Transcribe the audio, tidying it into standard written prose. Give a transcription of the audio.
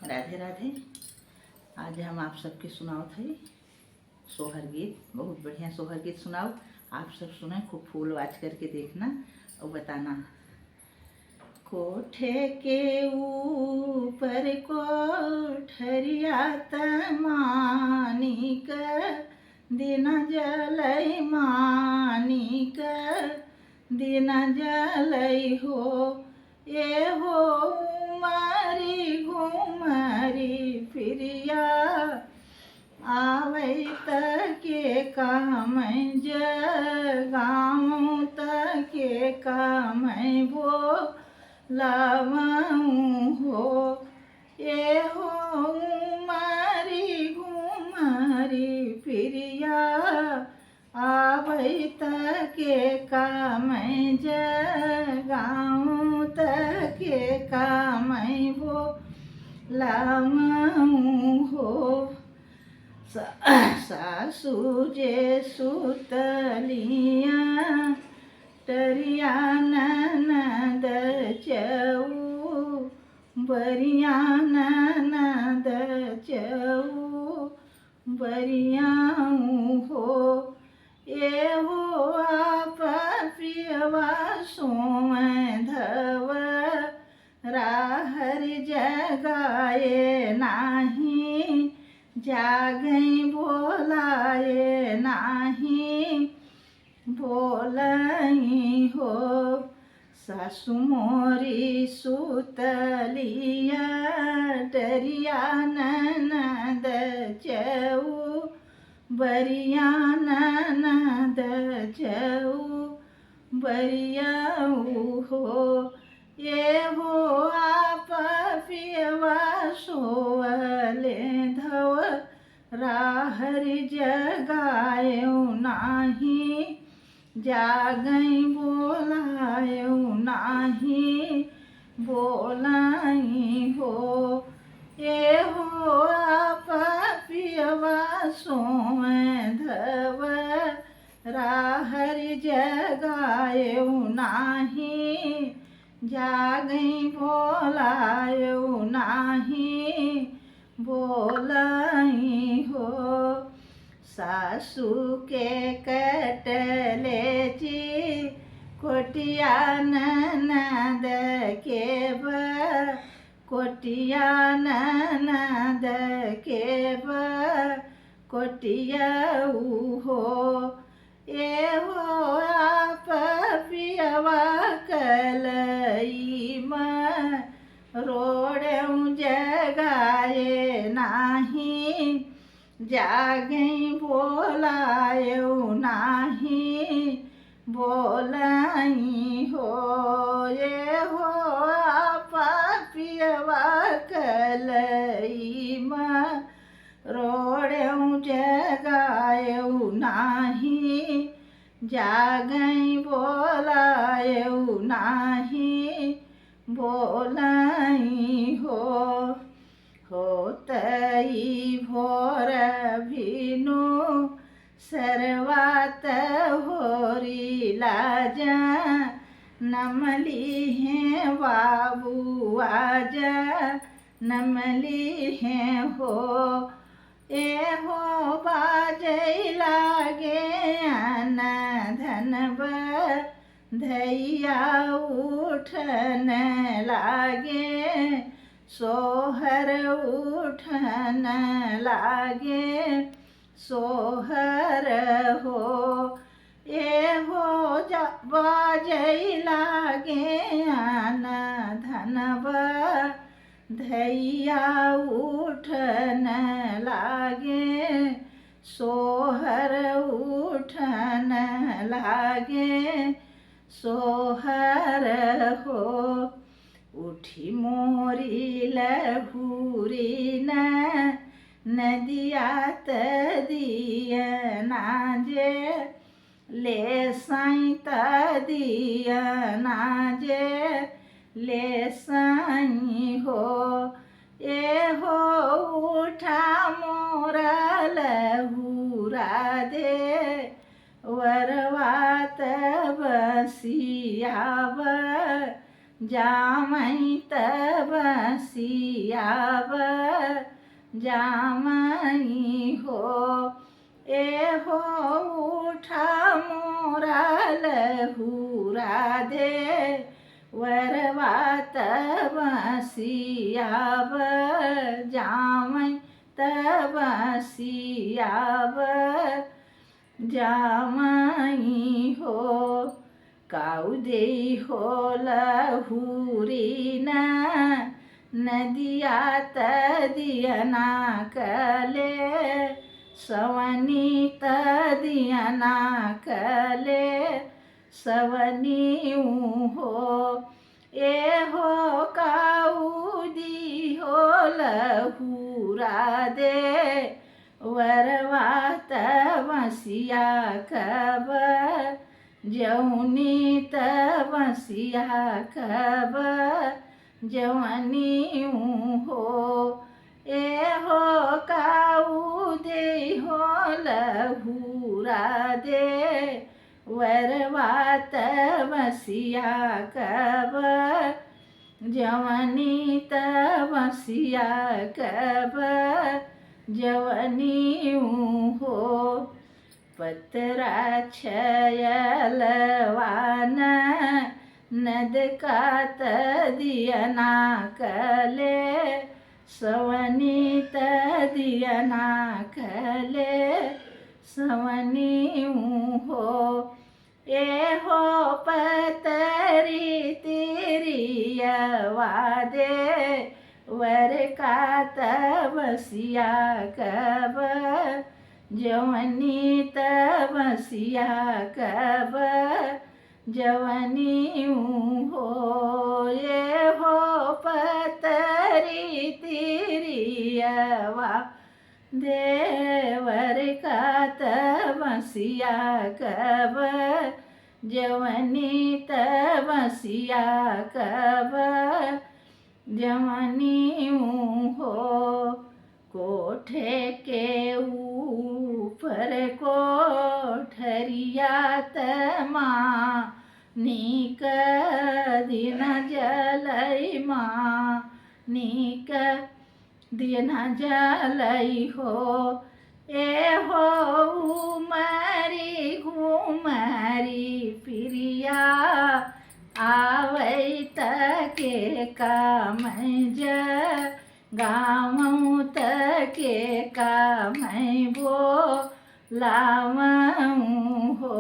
राधे राधे। आज हम आप सबके सुनाओ थे सोहर गीत, बहुत बढ़िया सोहर गीत सुनाओ। आप सब सुने, खूब फूल वाच करके देखना और बताना। कोठे के ऊपर कोठरिया मानिक दिन जलई, मानिक दिन जलई हो। ये हो उमरी घुमरी फिरिया आवै के काम जगाऊँ के काम भो लावऊँ हो। ये हो उमरी घुमरी फिरिया आवै के काम जगाऊँ के काम भो लावऊँ हो। सासू जे सुतलिया टरिया ननद चऊ बरिया ननद चऊ बरियाऊ हो। ये हो आप पियवा सोम धव राहर जगाए नाही, जागई बोलाए नाही बोलई हो। सासु मोरी सुतलिया डरिया ननद चऊ बरिया ननद चऊ बरियाऊ हो। ये हो आप पियवा सोवले धव राहर जगाएऊ नाही, जागई बोलाएऊ नाही बोलाई हो। ये हो आप पियवा सोम धव राहर जगाएऊ नाही, जागई बोलाएऊ नाही बोलाई हो। सासू के कटले ची कोटिया ननद के कोटिया ननद के कोटियाऊ हो। ये हो आप पियवा कलई रोड़ऊ जगाए नाही, जागई बोलाएऊ नाही बोलाई हो। ये हो आप पियवा कलई रोड़ऊ जगाएऊ नाही, जागई बोलाएऊ नाही बोलाई हो। होतई भोर भिनु सरवात होरी लाजा, नमली हैं बाबू आजा नमली हैं हो। ए हो बाजई लागे आना धनब धैया उठन लागे, सोहर उठन लागे सोहर हो। ये हो बाजई लागे आना धनब धैया उठन लागे, सोहर उठन लागे सोहर हो। उठी मोरी लहुरी नदिया तदियना जे ले साई तदियना जे ले साई हो। ये हो उठा मोरा लहुरा दे वरवात बसियाव जामई तब सियाव जामई हो। ए हो उठा मोरा लहुरा दे वरवा तब सियाव जामई तब सियाव जामई हो। काऊ दे हो लहुरी नदिया तदियना कले सवनी तदियना कले सवनी हो। ए हो काऊ दी हो लहुरा दे वरवा तब सिया कब जौनी तब सिया कब जवनी हो। ए हो काऊ दे हो लहुरा दे वरवा तब सिया कब जवनी तब सिया कब जवनी हो। पत्रा छयलवान नद का तदियना कले सवनी तदियना कले सवनी हो। ए हो पतरी तिरियवा दे वर का तब सिया कब जवनी तब सिया कब जवनी हो। ये हो पतरी तिरियवा देवर का तब सिया कब जवनी तब सिया कब जवनी हो। कोठे के ऊपर कोठरिया तमा नीक दिन जलई माँ नीक दिन जलई हो। ए हो उमरी घुमरी प्रिया आवै तके काम गाँव तके काम बो लावं हो।